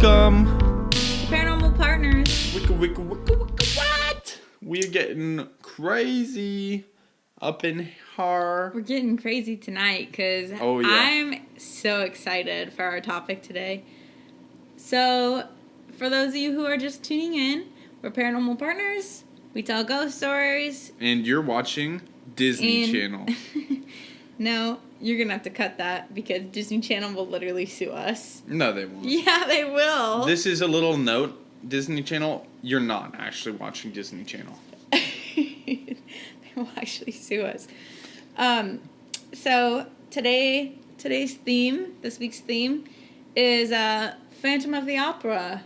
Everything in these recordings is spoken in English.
Welcome to Paranormal Partners. What? We are getting crazy up in here. We're getting crazy tonight because I'm so excited for our topic today. So, for those of you who are just tuning in, we're Paranormal Partners. We tell ghost stories. And you're watching Disney Channel. No, you're going to have to cut that because Disney Channel will literally sue us. No, they won't. Yeah, they will. This is a little note. Disney Channel, you're not actually watching Disney Channel. They will actually sue us. So today's theme, this week's theme, is Phantom of the Opera,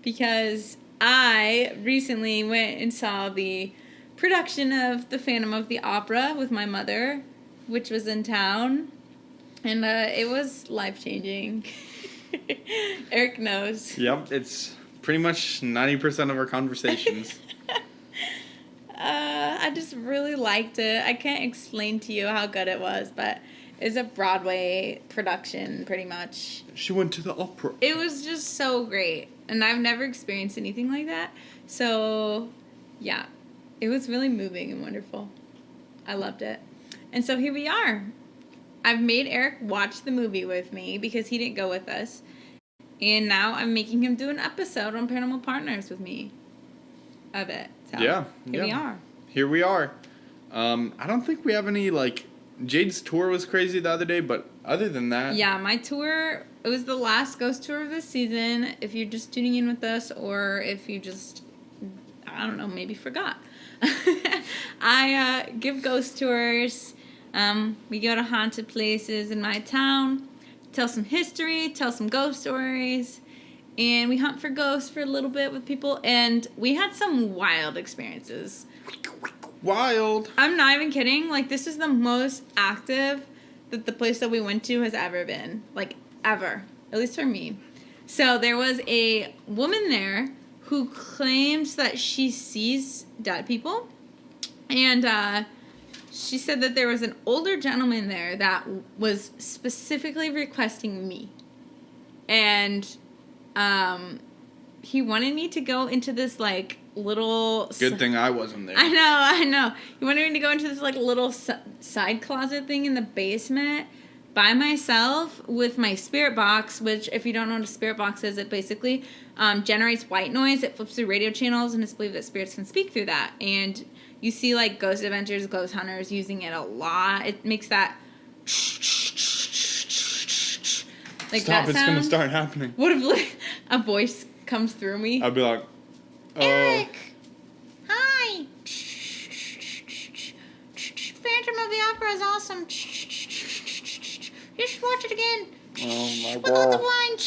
because I recently went and saw the production of the Phantom of the Opera with my mother, which was in town, and it was life-changing. Eric knows. Yep, it's pretty much 90% of our conversations. I just really liked it. I can't explain to you how good it was, but it's a Broadway production, pretty much. She went to the opera. It was just so great, and I've never experienced anything like that. So, yeah, it was really moving and wonderful. I loved it. And so here we are. I've made Eric watch the movie with me because he didn't go with us. And now I'm making him do an episode on Paranormal Partners with me of it. So here we are. Here we are. I don't think we have any, Jade's tour was crazy the other day, but other than that... Yeah, my tour, it was the last ghost tour of this season, if you're just tuning in with us, or if you just, I don't know, maybe forgot. I give ghost tours. We go to haunted places in my town, tell some history, tell some ghost stories, and we hunt for ghosts for a little bit with people, and we had some wild experiences. Wild. I'm not even kidding. This is the most active that the place that we went to has ever been. Ever. At least for me. So there was a woman there who claims that she sees dead people, and she said that there was an older gentleman there that was specifically requesting me. And he wanted me to go into this, little... Good thing I wasn't there. I know. He wanted me to go into this, little side closet thing in the basement by myself with my spirit box, which, if you don't know what a spirit box is, it basically generates white noise. It flips through radio channels, and it's believed that spirits can speak through that. And... you see, Ghost Adventures, Ghost Hunters using it a lot. It makes that... Stop, that sound. It's going to start happening. What if a voice comes through me? I'd be like... Eric! Hi! Phantom of the Opera is awesome. You should watch it again. Oh, my God. Without the blind.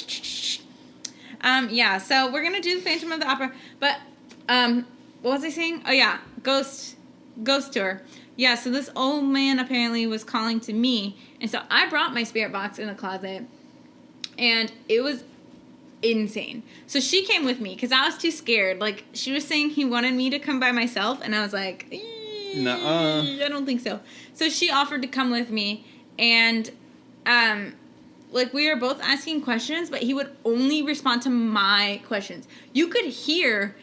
Yeah, so we're going to do Phantom of the Opera. But, what was I saying? Oh, yeah. Ghost tour. Yeah, so this old man apparently was calling to me. And so I brought my spirit box in the closet. And it was insane. So she came with me because I was too scared. She was saying he wanted me to come by myself. And I was like, nuh-uh. I don't think so. So she offered to come with me. And, we were both asking questions. But he would only respond to my questions. You could hear...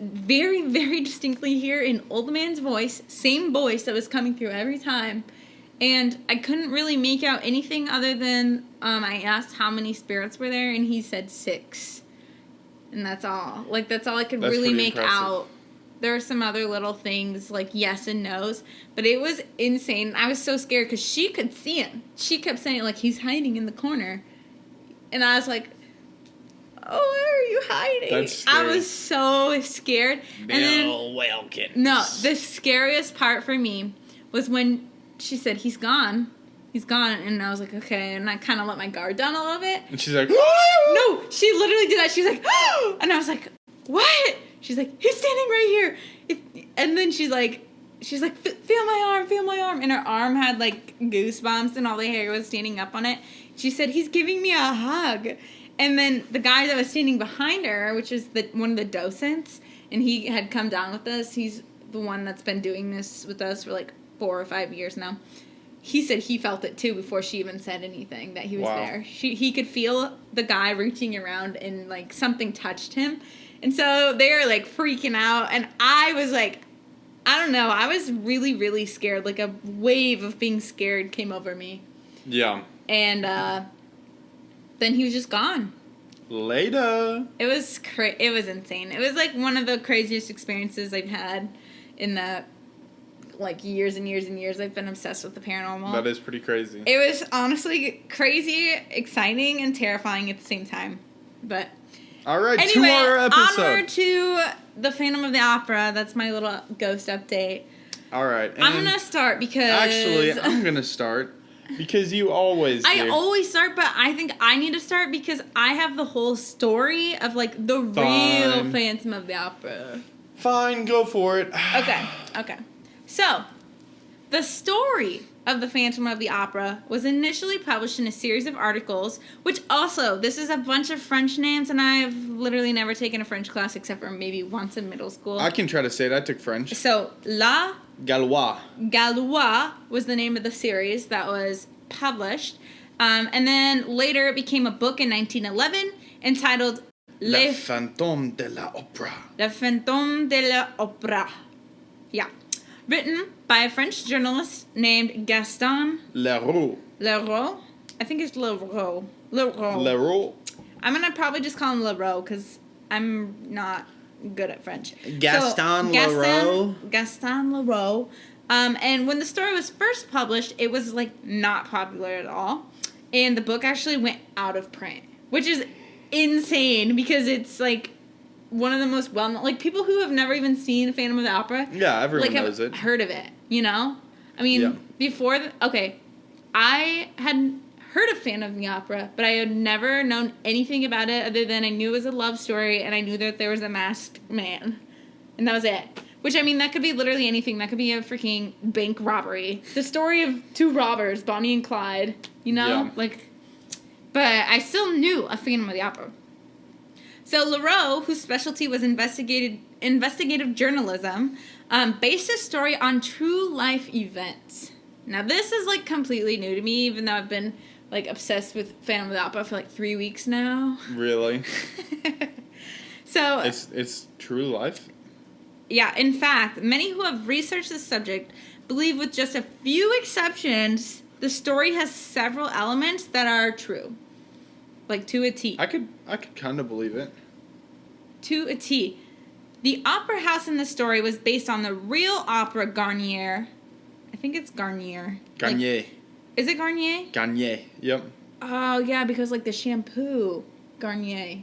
very, very distinctly hear an old man's voice, same voice that was coming through every time. And I couldn't really make out anything other than I asked how many spirits were there, and he said 6. And that's all. That's all I could really make out. There were some other little things, yes and no's. But it was insane. I was so scared because she could see him. She kept saying, he's hiding in the corner. And I was like... oh, where are you hiding? That's scary. I was so scared. Bill Wilkins. No, the scariest part for me was when she said, he's gone. He's gone. And I was like, okay. And I kind of let my guard down a little bit. And she's like, no, she literally did that. She's like, and I was like, what? She's like, he's standing right here. And then she's like, feel my arm. And her arm had goosebumps and all the hair was standing up on it. She said, he's giving me a hug. And then the guy that was standing behind her, which is one of the docents, and he had come down with us. He's the one that's been doing this with us for 4 or 5 years now. he said he felt it too before she even said anything that he was Wow. there. He could feel the guy reaching around and like something touched him. And so they were like freaking out, and I was like, I don't know, I was really, really scared. Like a wave of being scared came over me. Yeah. And then he was just gone. Later. It was it was insane. It was like one of the craziest experiences I've had in the like years and years and years I've been obsessed with the paranormal. That is pretty crazy. It was honestly crazy, exciting, and terrifying at the same time. But all right, anyway, 2 hour episode. Onward to the Phantom of the Opera. That's my little ghost update. All right. I'm going to start because... Actually, I'm going to start because you always do. I always start, but I think I need to start because I have the whole story of, like, the real Phantom of the Opera. Fine, go for it. Okay. So, the story of the Phantom of the Opera was initially published in a series of articles, which also, this is a bunch of French names, and I've literally never taken a French class except for maybe once in middle school. I can try to say it. I took French. So, La Galois was the name of the series that was published. And then later it became a book in 1911 entitled Le Fantôme de la Opera. Le Fantôme de la Opera. Yeah. Written by a French journalist named Gaston Leroux. Leroux? I think it's Leroux. Leroux. I'm going to probably just call him Leroux because I'm not good at French. Gaston Leroux. Gaston Leroux. And when the story was first published, it was, like, not popular at all. And the book actually went out of print, which is insane because it's, like, one of the most well-known... Like, people who have never even seen Phantom of the Opera... Yeah, everyone knows have it. Heard of it, you know? I mean, before... I had heard of Phantom of the Opera, but I had never known anything about it other than I knew it was a love story and I knew that there was a masked man. And that was it. Which, I mean, that could be literally anything. That could be a freaking bank robbery. The story of two robbers, Bonnie and Clyde, you know? Yeah. Like, but I still knew a Phantom of the Opera. So Leroux, whose specialty was investigative journalism, based his story on true life events. Now, this is, like, completely new to me, even though I've been, like, obsessed with Phantom of the Opera for, like, 3 weeks now. Really? So... It's true life? Yeah, in fact, many who have researched this subject believe with just a few exceptions, the story has several elements that are true. Like, to a T. I could kind of believe it. To a T. The opera house in the story was based on the real opera Garnier. I think it's Garnier. Garnier. Like, is it Garnier? Garnier, yep. Oh, yeah, because, like, the shampoo. Garnier.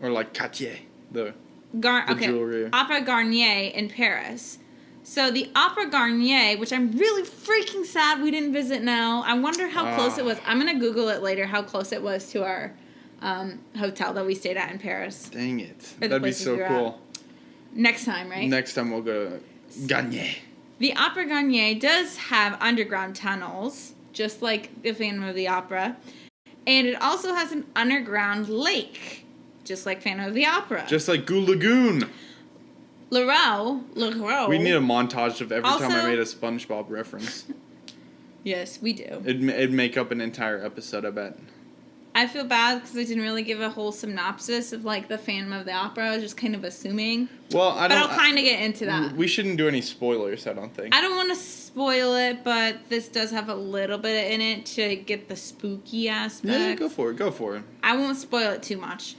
Or like Cartier, the jewelry. Opera Garnier in Paris. So the Opera Garnier, which I'm really freaking sad we didn't visit now. I wonder how close it was. I'm going to Google it later, how close it was to our hotel that we stayed at in Paris. Dang it. That'd be so cool. Next time, right? Next time we'll go to Garnier. The Opera Garnier does have underground tunnels, just like the Phantom of the Opera. And it also has an underground lake, just like Phantom of the Opera. Just like Goo Lagoon. Leroux. We need a montage of every Also, time I made a SpongeBob reference. Yes, we do. It'd make up an entire episode, I bet. I feel bad because I didn't really give a whole synopsis of, like, the Phantom of the Opera. I was just kind of assuming. Well, But I'll kind of get into that. We shouldn't do any spoilers, I don't think. I don't want to spoil it, but this does have a little bit in it to get the spooky aspect. Yeah, go for it. I won't spoil it too much.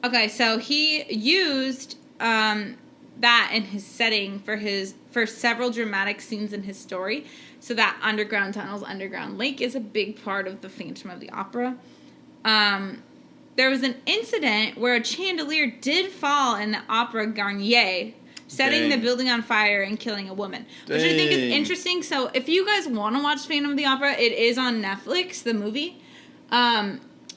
Okay, so he used that in his setting for several dramatic scenes in his story. So that underground tunnels, underground lake is a big part of the Phantom of the Opera. There was an incident where a chandelier did fall in the Opera Garnier, setting the building on fire and killing a woman. Which I think is interesting. So if you guys want to watch Phantom of the Opera, it is on Netflix, the movie.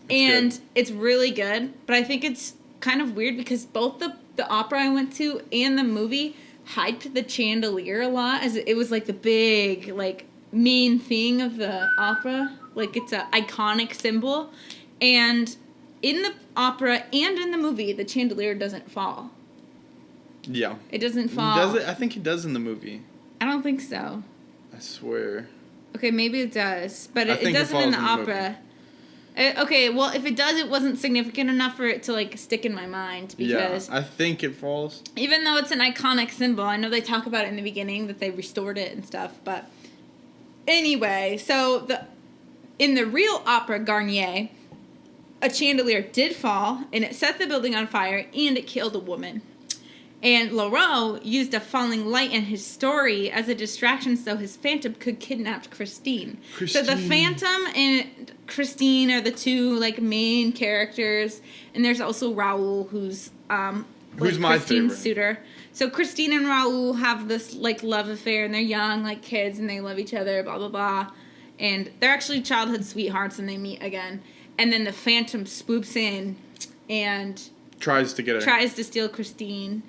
It's really good. But I think it's kind of weird because both the opera I went to and the movie hyped the chandelier a lot, as it was like the big, like, main thing of the opera. Like, it's an iconic symbol. And in the opera and in the movie, the chandelier doesn't fall. Yeah. It doesn't fall. Does it? I think it does in the movie. I don't think so. I swear. Okay, maybe it does, but I it think it doesn't in the falls in the opera. Okay, well, if it does, it wasn't significant enough for it to, like, stick in my mind, because... Yeah, I think it falls. Even though it's an iconic symbol, I know they talk about it in the beginning, that they restored it and stuff, but... Anyway, so in the real opera, Garnier, a chandelier did fall, and it set the building on fire, and it killed a woman. And Leroux used a falling light in his story as a distraction so his phantom could kidnap Christine. So the phantom and Christine are the two, like, main characters. And there's also Raoul, who's my Christine's favorite suitor. So Christine and Raoul have this, like, love affair, and they're young, like, kids, and they love each other, blah, blah, blah. And they're actually childhood sweethearts, and they meet again. And then the phantom swoops in and... tries to steal Christine.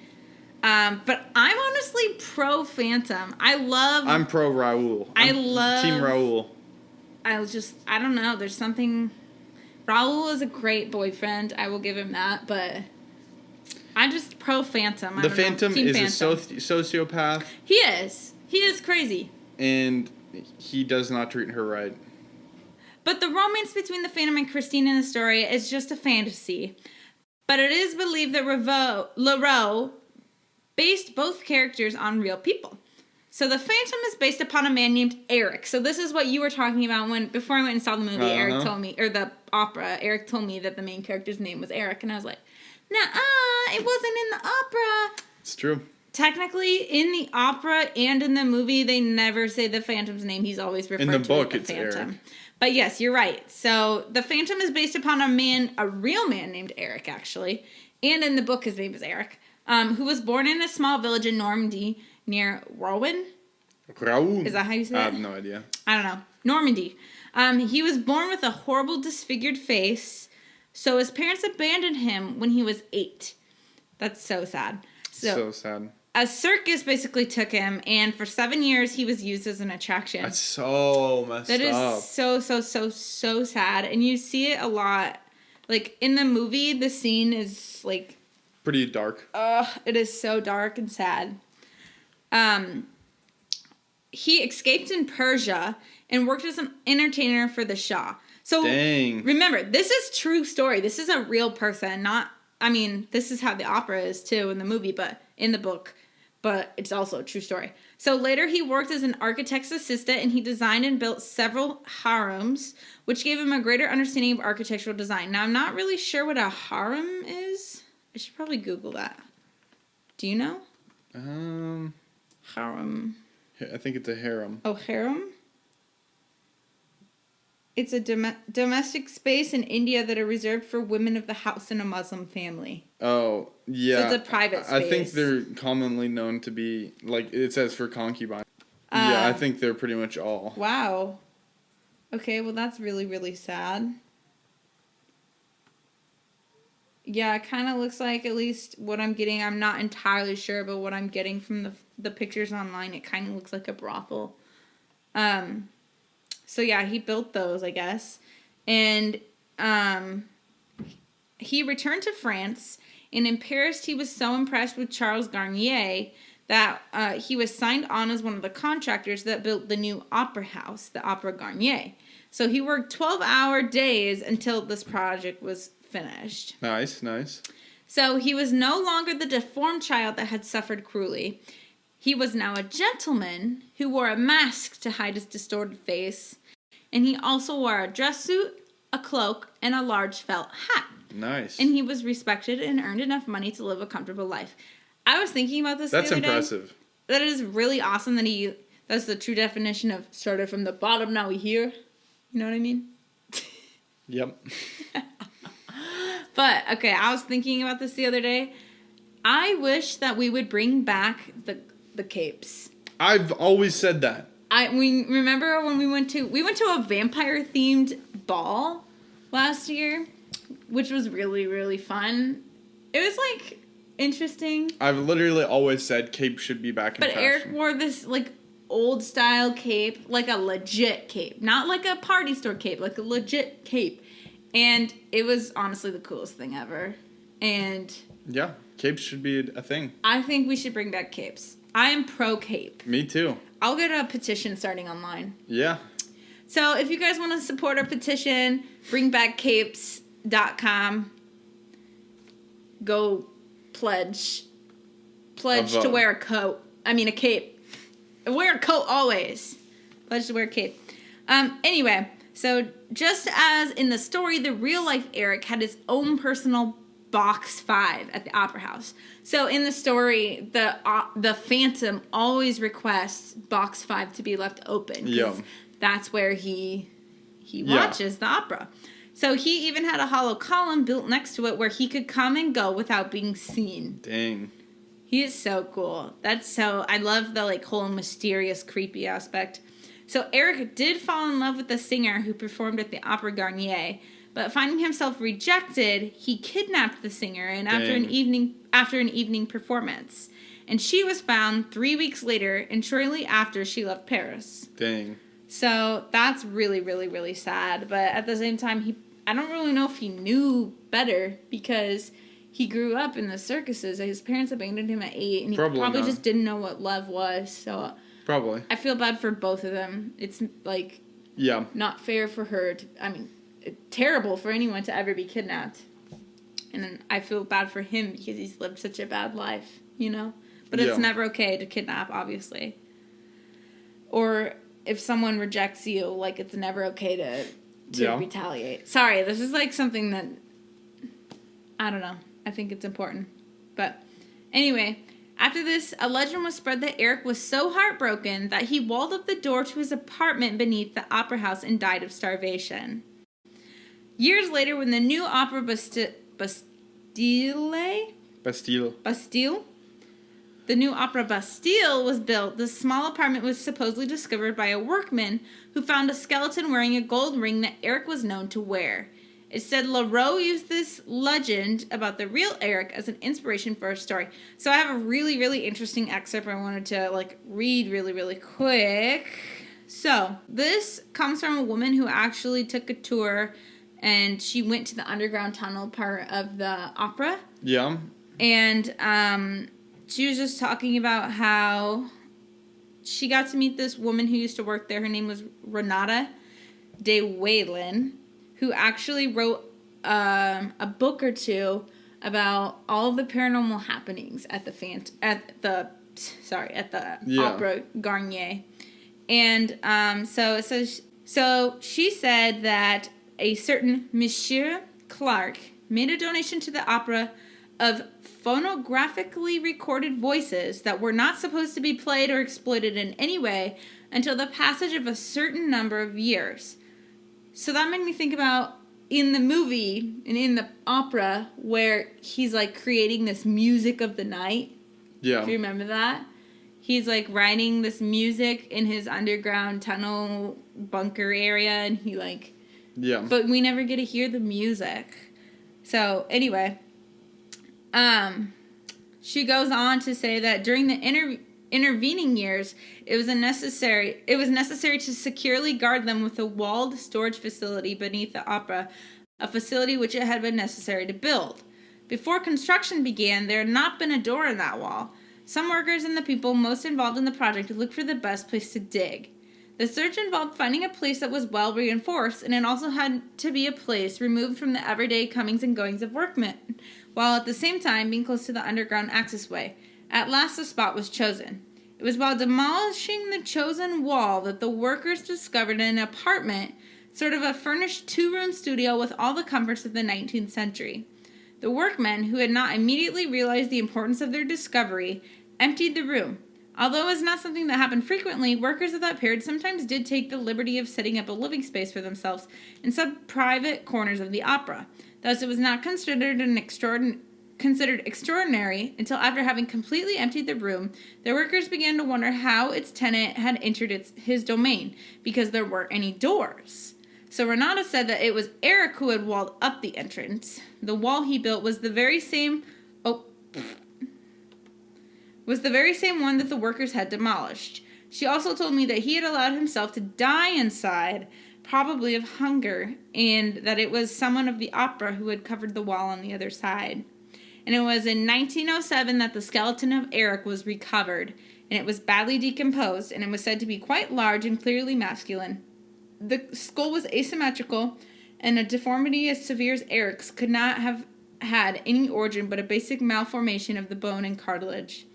But I'm honestly pro-Phantom. I'm pro-Raoul. Team Raoul. I don't know. There's something... Raoul is a great boyfriend. I will give him that, but... I'm just pro-Phantom. The Phantom is a sociopath. He is. He is crazy. And he does not treat her right. But the romance between the Phantom and Christine in the story is just a fantasy. But it is believed that Leroux based both characters on real people. So the Phantom is based upon a man named Eric. So this is what you were talking about before I went and saw the movie. Eric told me, or the opera, Eric told me that the main character's name was Eric. And I was like, it wasn't in the opera. It's true. Technically, in the opera and in the movie, they never say the Phantom's name. He's always referred to as the Phantom. In the book, it's Eric. But yes, you're right. So the Phantom is based upon a real man named Eric, actually. And in the book, his name is Eric. Who was born in a small village in Normandy near Rouen. Is that how you say it? I have no idea. I don't know. Normandy. He was born with a horrible disfigured face, so his parents abandoned him when he was 8. That's so sad. So sad. A circus basically took him, and for 7 years he was used as an attraction. That's so messed up. That is so sad, and you see it a lot. Like, in the movie, the scene is, like... pretty dark. It is so dark and sad. He escaped in Persia and worked as an entertainer for the Shah. So, dang. Remember, this is true story. This is a real person, this is how the opera is, too, in the movie, but in the book. But it's also a true story. So later he worked as an architect's assistant, and he designed and built several harems, which gave him a greater understanding of architectural design. Now, I'm not really sure what a harem is. I should probably Google that. Do you know? Harem. I think it's a harem. Oh, harem? It's a domestic space in India that are reserved for women of the house in a Muslim family. Oh, yeah. So it's a private space. I think they're commonly known to be, like, it says for concubine. Yeah, I think they're pretty much all. Wow. Okay, well, that's really, really sad. Yeah, it kind of looks like, at least what I'm getting, I'm not entirely sure, but what I'm getting from the pictures online, it kind of looks like a brothel. So yeah, he built those, I guess. And he returned to France, and in Paris he was so impressed with Charles Garnier that he was signed on as one of the contractors that built the new opera house, the Opera Garnier. So he worked 12-hour days until this project was finished. Nice. So he was no longer the deformed child that had suffered cruelly. He was now a gentleman who wore a mask to hide his distorted face, and he also wore a dress suit, a cloak, and a large felt hat. Nice. And he was respected and earned enough money to live a comfortable life. I was thinking about this the other day. That's impressive. That is really awesome that that's the true definition of started from the bottom, now we here. You know what I mean? Yep. But, okay, I was thinking about this the other day. I wish that we would bring back the capes. I've always said that. We remember when we went to a vampire-themed ball last year, which was really, really fun. It was, like, interesting. I've literally always said cape should be back in fashion. But Eric wore this, like, old-style cape, like a legit cape. Not like a party store cape, like a legit cape. And it was honestly the coolest thing ever. And... yeah, capes should be a thing. I think we should bring back capes. I am pro-cape. Me too. I'll get a petition starting online. Yeah. So if you guys want to support our petition, bringbackcapes.com. Go pledge to wear a coat. I mean, a cape. Wear a coat always. Pledge to wear a cape. Anyway, so just as in the story, the real life Eric had his own personal box 5 at the Opera House. So in the story, the Phantom always requests box 5 to be left open. Yeah. That's where he watches the opera. So he even had a hollow column built next to it where he could come and go without being seen. Dang. He is so cool. I love the like whole mysterious, creepy aspect. So Eric did fall in love with the singer who performed at the Opera Garnier, but finding himself rejected, he kidnapped the singer and after an evening performance. And she was found 3 weeks later and shortly after she left Paris. Dang. So that's really, really, really sad. But at the same time, I don't really know if he knew better because he grew up in the circuses. His parents abandoned him at 8, and he probably just didn't know what love was. So probably. I feel bad for both of them. It's like not fair for her. Terrible for anyone to ever be kidnapped. And then I feel bad for him because he's lived such a bad life, you know? But it's never okay to kidnap, obviously. Or if someone rejects you, like, it's never okay to retaliate. Sorry, this is, like, something that, I don't know. I think it's important. But anyway, after this, a legend was spread that Eric was so heartbroken that he walled up the door to his apartment beneath the opera house and died of starvation. Years later, when the new opera Bastille, the new opera Bastille was built, the small apartment was supposedly discovered by a workman who found a skeleton wearing a gold ring that Eric was known to wear. It said Leroux used this legend about the real Eric as an inspiration for a story. So I have a really, really interesting excerpt I wanted to read really, really quick. So this comes from a woman who actually took a tour and she went to the underground tunnel part of the opera. Yeah. And she was just talking about how she got to meet this woman who used to work there. Her name was Renata de Whalen, who actually wrote a book or two about all the paranormal happenings at the Opera Garnier. And so it says, so she said that a certain Monsieur Clark made a donation to the opera of phonographically recorded voices that were not supposed to be played or exploited in any way until the passage of a certain number of years. So that made me think about in the movie and in the opera where he's like creating this music of the night. Yeah. Do you remember that? He's like writing this music in his underground tunnel bunker area and he like... Yeah. But we never get to hear the music. So anyway, she goes on to say that during the intervening years, it was necessary to securely guard them with a walled storage facility beneath the opera, a facility which it had been necessary to build. Before construction began, there had not been a door in that wall. Some workers and the people most involved in the project looked for the best place to dig. The search involved finding a place that was well reinforced, and it also had to be a place removed from the everyday comings and goings of workmen, while at the same time being close to the underground accessway. At last the spot was chosen. It was while demolishing the chosen wall that the workers discovered an apartment, sort of a furnished 2-room studio with all the comforts of the 19th century. The workmen, who had not immediately realized the importance of their discovery, emptied the room. Although it was not something that happened frequently, workers of that period sometimes did take the liberty of setting up a living space for themselves in some private corners of the opera. Thus, it was not considered extraordinary until after having completely emptied the room, the workers began to wonder how its tenant had entered his domain, because there weren't any doors. So Renata said that it was Eric who had walled up the entrance. The wall he built was the very same one that the workers had demolished. She also told me that he had allowed himself to die inside, probably of hunger, and that it was someone of the opera who had covered the wall on the other side. And it was in 1907 that the skeleton of Eric was recovered, and it was badly decomposed, and it was said to be quite large and clearly masculine. the skull was asymmetrical, and a deformity as severe as Eric's could not have had any origin but a basic malformation of the bone and cartilage.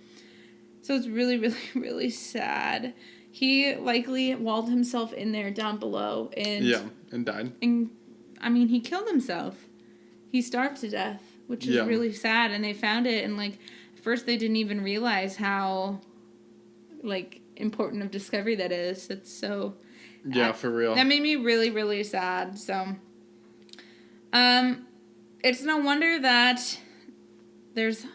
So it's really, really, really sad. He likely walled himself in there down below and died. And I mean, he killed himself. He starved to death, which is really sad. And they found it, and like at first they didn't even realize how like important of discovery that is. It's so for real. That made me really, really sad. So it's no wonder that there's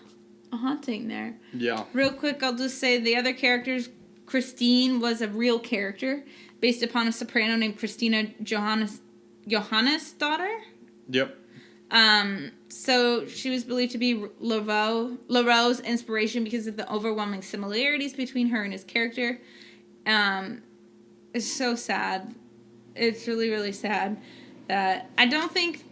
a haunting there. Yeah. Real quick, I'll just say the other characters. Christine was a real character based upon a soprano named Christina Johannes' daughter. Yep. So she was believed to be Lareau's inspiration because of the overwhelming similarities between her and his character. It's so sad. It's really, really sad that I don't think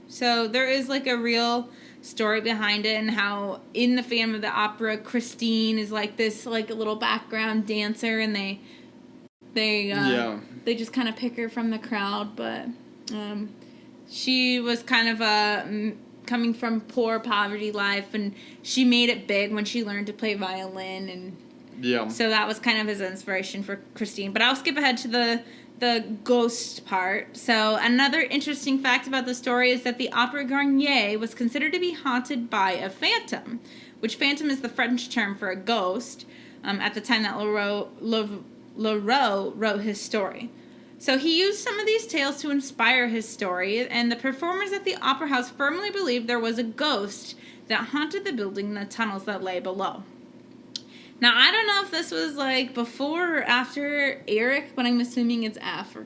so. There is like a real story behind it, and how in the Phantom of the Opera, Christine is like this like a little background dancer, and they just kind of pick her from the crowd, but she was kind of coming from poor poverty life, and she made it big when she learned to play violin, and so that was kind of his inspiration for Christine. But I'll skip ahead to the ghost part. So another interesting fact about the story is that the Opera Garnier was considered to be haunted by a phantom, which phantom is the French term for a ghost, at the time that Leroux wrote his story. So he used some of these tales to inspire his story, and the performers at the Opera House firmly believed there was a ghost that haunted the building and the tunnels that lay below. Now, I don't know if this was, like, before or after Eric, but I'm assuming it's after.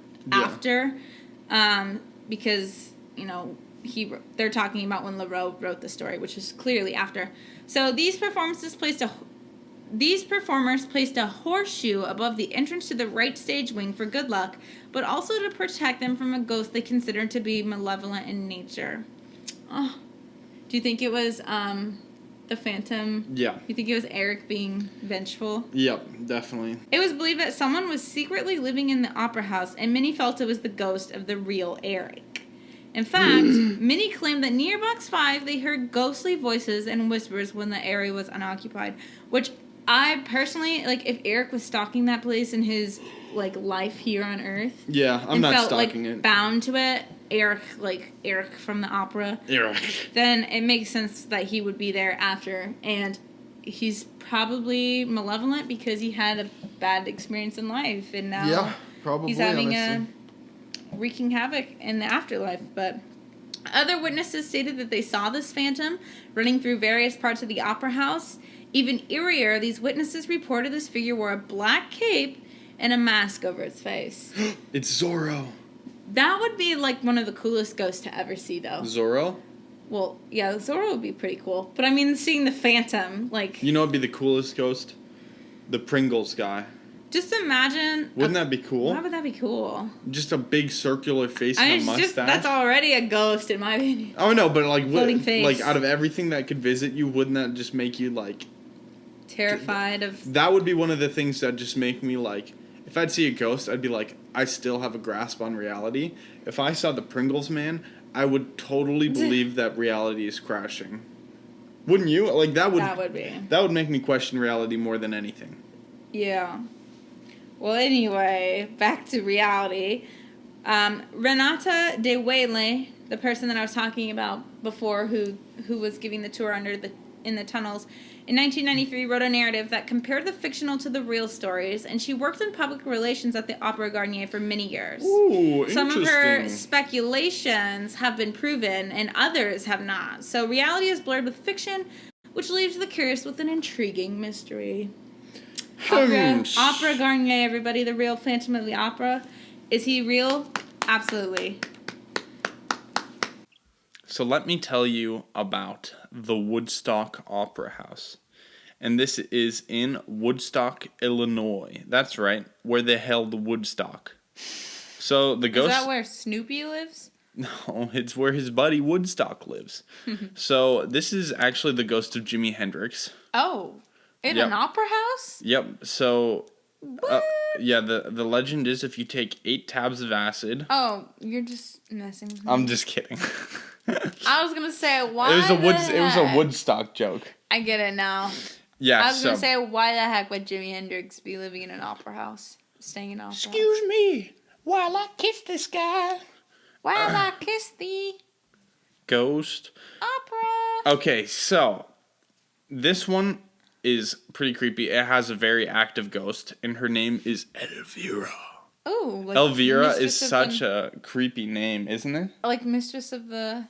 Because, you know, they're talking about when Leroux wrote the story, which is clearly after. So these performers placed a horseshoe above the entrance to the right stage wing for good luck, but also to protect them from a ghost they considered to be malevolent in nature. Oh, do you think it was the Phantom? Yeah. You think it was Eric being vengeful? Yep, definitely. It was believed that someone was secretly living in the opera house, and many felt it was the ghost of the real Eric. In fact, many claimed that near Box 5 they heard ghostly voices and whispers when the area was unoccupied, which I personally, like, if Eric was stalking that place in his, like, life here on Earth. Yeah, I'm not stalking it. Bound to it, Eric from the opera. Eric. Then it makes sense that he would be there after. And he's probably malevolent because he had a bad experience in life. And now he's having wreaking havoc in the afterlife. But other witnesses stated that they saw this phantom running through various parts of the opera house. Even eerier, these witnesses reported this figure wore a black cape and a mask over its face. It's Zorro. That would be, like, one of the coolest ghosts to ever see, though. Zorro? Well, yeah, Zorro would be pretty cool. But, I mean, seeing the Phantom, like... You know what would be the coolest ghost? The Pringles guy. Just imagine... Wouldn't that be cool? Why would that be cool? Just a big circular face and a mustache. That's already a ghost, in my opinion. Oh, no, but, like, floating face. Like, out of everything that could visit you, wouldn't that just make you, like... Terrified of... That would be one of the things that just make me, like... If I'd see a ghost, I'd be like, I still have a grasp on reality. If I saw the Pringles man, I would totally believe that reality is crashing. Wouldn't you? Like, that would make me question reality more than anything. Yeah. Well, anyway, back to reality. Renata de Wayle, the person that I was talking about before, who was giving the tour in the tunnels, in 1993 wrote a narrative that compared the fictional to the real stories, and she worked in public relations at the Opera Garnier for many years. Ooh, some of her speculations have been proven, and others have not. So reality is blurred with fiction, which leaves the curious with an intriguing mystery. Opera Garnier, everybody, the real Phantom of the Opera. Is he real? Absolutely. So let me tell you about the Woodstock Opera House. And this is in Woodstock, Illinois. That's right, where they held Woodstock. So the ghost... Is that where Snoopy lives? No, it's where his buddy Woodstock lives. So this is actually the ghost of Jimi Hendrix. Oh, in an opera house? Yep, so... Yeah, the legend is if you take 8 tabs of acid. Oh, you're just messing with me. I'm just kidding. I was gonna say why. It was a Woodstock joke. I get it now. Yeah. I was gonna say why the heck would Jimi Hendrix be living in an opera house, staying in an opera house? Excuse me, while I kiss this guy. While I kiss thee. Ghost. Opera. Okay, so this one is pretty creepy. It has a very active ghost, and her name is Elvira. Oh, like Elvira is such a creepy name, isn't it? Like Mistress of the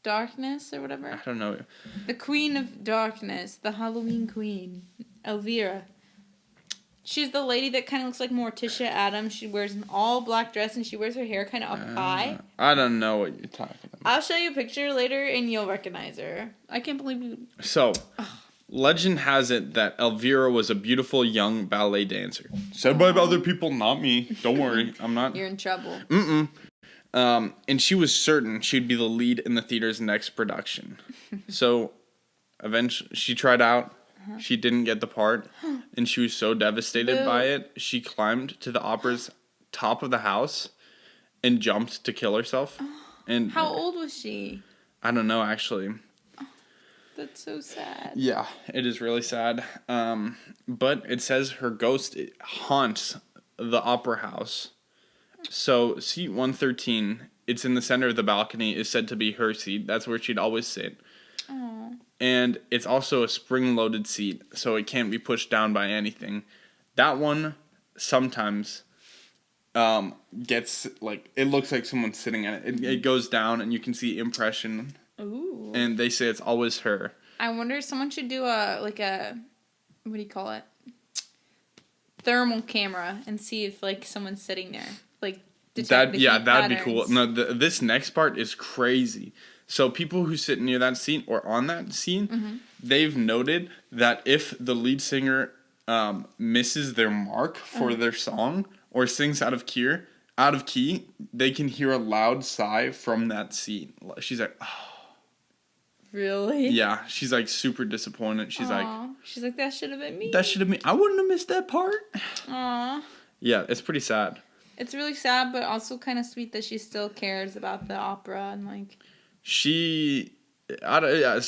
Darkness or whatever. I don't know. The Queen of Darkness, the Halloween Queen, Elvira. She's the lady that kind of looks like Morticia Adams. She wears an all black dress and she wears her hair kind of up high. I don't know what you're talking about. I'll show you a picture later and you'll recognize her. I can't believe you. So, legend has it that Elvira was a beautiful young ballet dancer. Said by other people, not me. Don't worry, I'm not. You're in trouble. And she was certain she'd be the lead in the theater's next production. So, eventually, she tried out. She didn't get the part, and she was so devastated by it, she climbed to the opera's top of the house and jumped to kill herself. And how old was she? I don't know, actually. That's so sad. Yeah, it is really sad. But it says her ghost haunts the opera house. So, seat 113, it's in the center of the balcony, is said to be her seat. That's where she'd always sit. Aww. And it's also a spring-loaded seat, so it can't be pushed down by anything. That one sometimes gets, like, it looks like someone's sitting in it. It goes down, and you can see impression. Ooh. And they say it's always her. I wonder if someone should do what do you call it? Thermal camera and see if, like, someone's sitting there. Like, detect the heat that'd be patterns. cool. No, this next part is crazy. So people who sit near that seat or on that seat, they've noted that if the lead singer misses their mark for their song or sings out of key, they can hear a loud sigh from that seat. She's like, oh. Really? Yeah, she's like super disappointed. She's like, that should have been me. That should have been. I wouldn't have missed that part. Aww. Yeah, it's pretty sad. It's really sad, but also kind of sweet that she still cares about the opera and like. So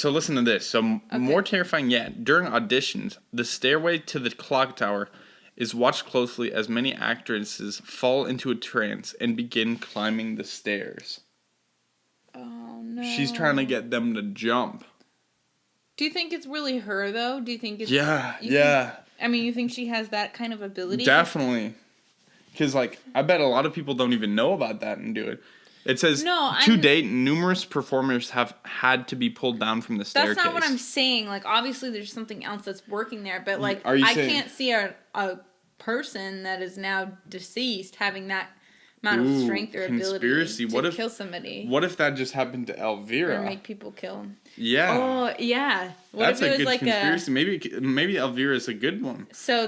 listen to this. So more terrifying yet, during auditions, the stairway to the clock tower is watched closely as many actresses fall into a trance and begin climbing the stairs. Oh no. She's trying to get them to jump. Do you think it's really her though? Do you think it's Yeah. You think she has that kind of ability? Definitely. Because I bet a lot of people don't even know about that and do it. It says, to date, numerous performers have had to be pulled down from the staircase. That's not what I'm saying. Like, obviously, there's something else that's working there. But, like, I can't see a person that is now deceased having that amount of strength or ability to kill somebody. What if that just happened to Elvira? Or make people kill them. Yeah. Oh, yeah. That's a good conspiracy. Maybe Elvira is a good one. So,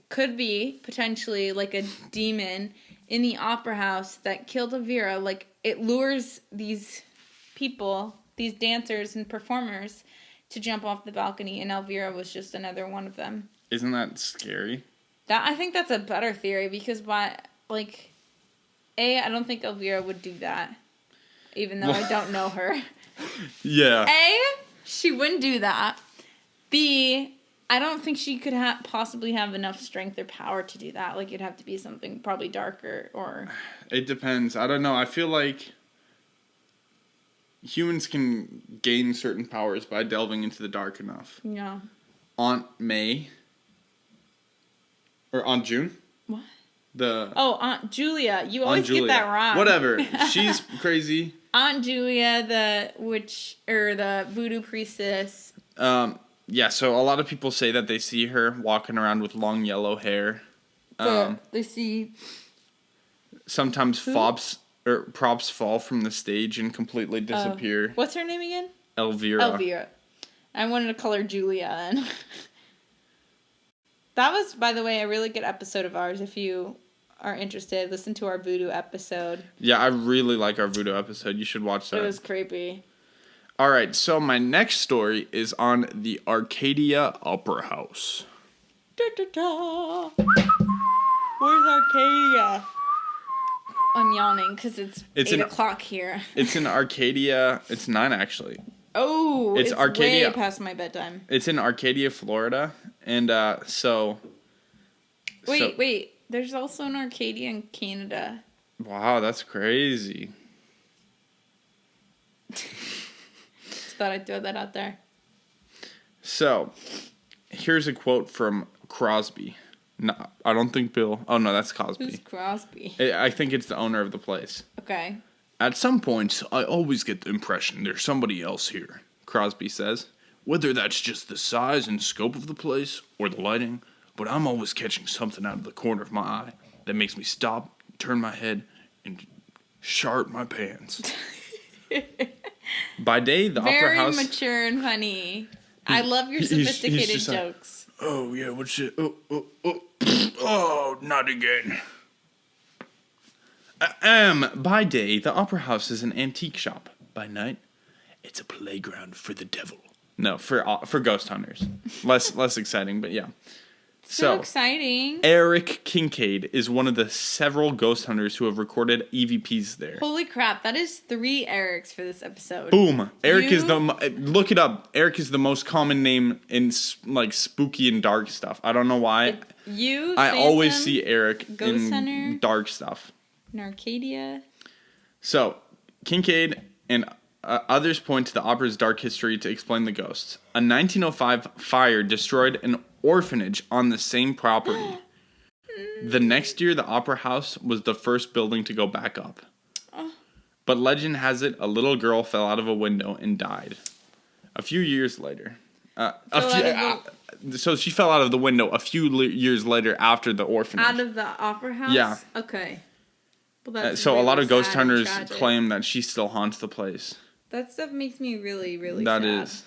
could be, potentially, like, a demon in the opera house that killed Elvira. Like, it lures these people, these dancers and performers, to jump off the balcony, and Elvira was just another one of them. Isn't that scary? I think that's a better theory, because I don't think Elvira would do that, even though I don't know her. Yeah. She wouldn't do that. B, I don't think she could possibly have enough strength or power to do that. Like, it'd have to be something probably darker or... It depends. I don't know. I feel like humans can gain certain powers by delving into the dark enough. Yeah. Aunt May. Or Aunt June? What? Aunt Julia. You always get that wrong. Whatever. She's crazy. Aunt Julia, the witch, or the voodoo priestess. Yeah, so a lot of people say that they see her walking around with long yellow hair. They see... Sometimes props fall from the stage and completely disappear. What's her name again? Elvira. I wanted to call her Julia then. That was, by the way, a really good episode of ours. If you are interested, listen to our voodoo episode. Yeah, I really like our voodoo episode. You should watch that. It was creepy. All right, so my next story is on the Arcadia Opera House. Da, da, da. Where's Arcadia? I'm yawning because it's 8 o'clock here. It's in Arcadia. It's 9 actually. Oh, it's Arcadia, way past my bedtime. It's in Arcadia, Florida, and Wait. There's also an Arcadia in Canada. Wow, that's crazy. Just thought I'd throw that out there. So, here's a quote from Crosby. No, I don't think Bill. Oh no, that's Cosby. Who's Crosby? I think it's the owner of the place. Okay. At some points, I always get the impression there's somebody else here, Crosby says. Whether that's just the size and scope of the place or the lighting, but I'm always catching something out of the corner of my eye that makes me stop, turn my head, and shart my pants. By day, the Opera House... Very mature and funny. I love your sophisticated jokes. Like, oh, yeah, what's it? Oh, not again. By day, the Opera House is an antique shop. By night, it's a playground for the devil. No, for ghost hunters. Less exciting, but yeah. So exciting. Eric Kincaid is one of the several ghost hunters who have recorded EVPs there. Holy crap, that is 3 Erics for this episode. Boom. Look it up. Eric is the most common name in like spooky and dark stuff. I don't know why. I always see Eric in Hunter, dark stuff. In Arcadia. So, Kincaid and others point to the opera's dark history to explain the ghosts. A 1905 fire destroyed an orphanage on the same property. The next year, the Opera House was the first building to go back up. But legend has it a little girl fell out of a window and died. A few years later. So she fell out of the window a few years later after the orphanage. Out of the Opera House? Yeah. Okay. Well, that's so a lot of ghost hunters claim that she still haunts the place. That stuff makes me really, really sad. That is.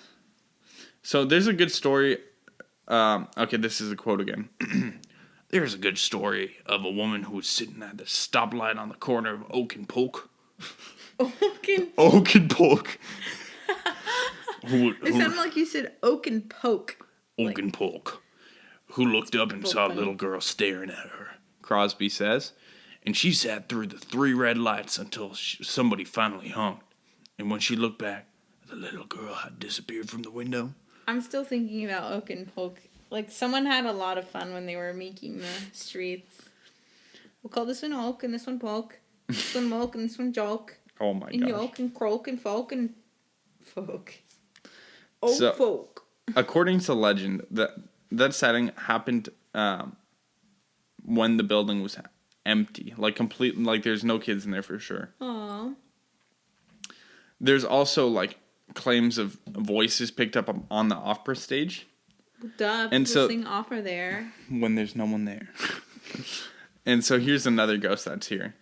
So there's a good story. Okay, this is a quote again. There's a good story of a woman who was sitting at the stoplight on the corner of Oak and Polk. Oak and Polk. It sounded like you said Oak and Poke. Oak and Polk. Who looked up and saw a little girl staring at her, Crosby says. And she sat through the 3 red lights until somebody finally honked. And when she looked back, the little girl had disappeared from the window. I'm still thinking about Oak and Polk. Like, someone had a lot of fun when they were making the streets. We'll call this one Oak and this one Polk. This one Moke and this one Joke. Oh my god. And Yoke and Croak and Folk and Folk. Oak Folk. According to legend, that setting happened when the building was empty. Like, completely, like, there's no kids in there for sure. Aww. There's also, like, claims of voices picked up on the opera stage. Duh, people sing opera there. When there's no one there. And so here's another ghost that's here.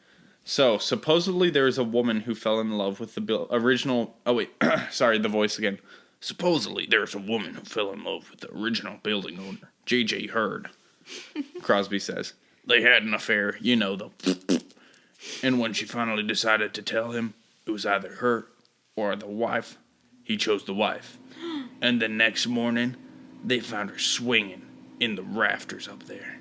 So, supposedly there was a woman who fell in love with the original... Oh, wait. Sorry, the voice again. Supposedly there was a woman who fell in love with the original building owner, J.J. Hurd. Crosby says. They had an affair, you know, though. And when she finally decided to tell him, it was either her or the wife. He chose the wife. And the next morning, they found her swinging in the rafters up there.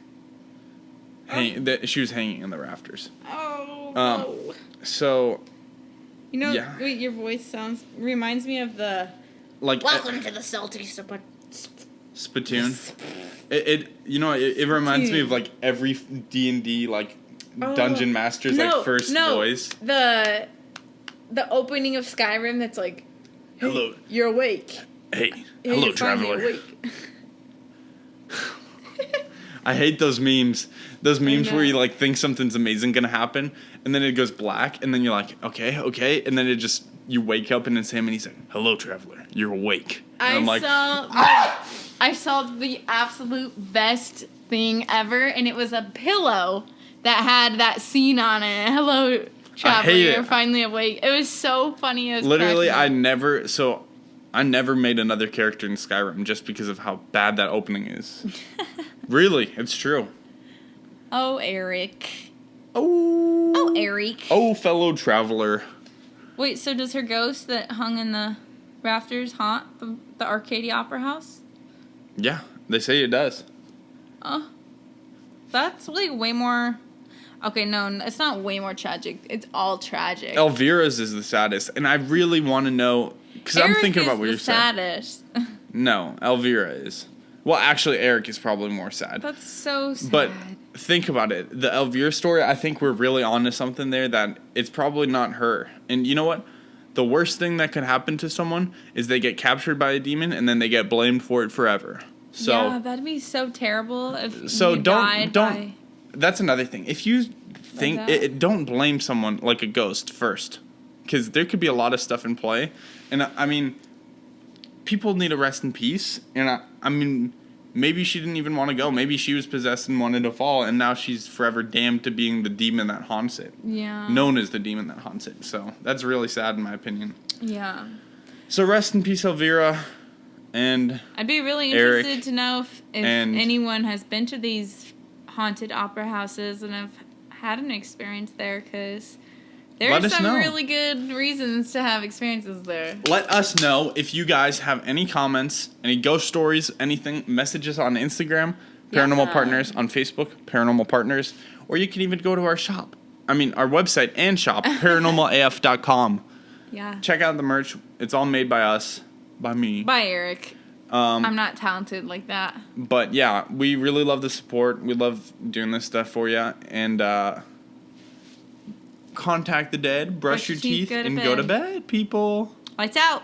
She was hanging in the rafters. Oh, no. So... You know, wait, your voice reminds me of the... Like... Welcome to the salty spittoon. It reminds me of, like, every D&D, like, Dungeon Master's, first voice. The opening of Skyrim that's like... Hey, hello. You're awake. Hey, hello, traveler. I hate those memes. Those memes where you, like, think something's amazing gonna happen, and then it goes black, and then you're like, okay, and then you wake up and it's him, and he's like, hello, traveler, you're awake. And I saw the absolute best thing ever, and it was a pillow that had that scene on it. Hello, traveler, you're finally awake. It was so funny. It was literally, I never made another character in Skyrim just because of how bad that opening is. Really, it's true. Oh, Eric. Oh, Eric. Oh, fellow traveler. Wait, so does her ghost that hung in the rafters haunt the Arcadia Opera House? Yeah, they say it does. Oh. That's like way more. Okay, no, it's not way more tragic. It's all tragic. Elvira's is the saddest, and I really want to know because I'm thinking about what you're saying. Saddest. No, Elvira is. Well, actually, Eric is probably more sad. That's so sad. But think about it. The Elvira story, I think we're really onto something there that it's probably not her. And you know what? The worst thing that could happen to someone is they get captured by a demon and then they get blamed for it forever. So yeah, that'd be so terrible if you died by... That's another thing. If you think don't blame someone like a ghost first, because there could be a lot of stuff in play, and I mean, people need to rest in peace. And I mean, maybe she didn't even want to go. Maybe she was possessed and wanted to fall, and now she's forever damned to being the demon that haunts it. Yeah. Known as the demon that haunts it. So that's really sad in my opinion. Yeah. So rest in peace, Elvira. And I'd be really interested to know if anyone has been to these haunted opera houses and have had an experience there, because there are some really good reasons to have experiences there. Let us know if you guys have any comments, any ghost stories, anything. Message us on Instagram, Paranormal Partners, on Facebook, Paranormal Partners, or you can even go to our shop. I mean, our website and shop, paranormalaf.com. Yeah. Check out the merch. It's all made by us, by me. By Eric. I'm not talented like that. But yeah, we really love the support. We love doing this stuff for you. And contact the dead, brush your teeth, and go to bed, people. Lights out.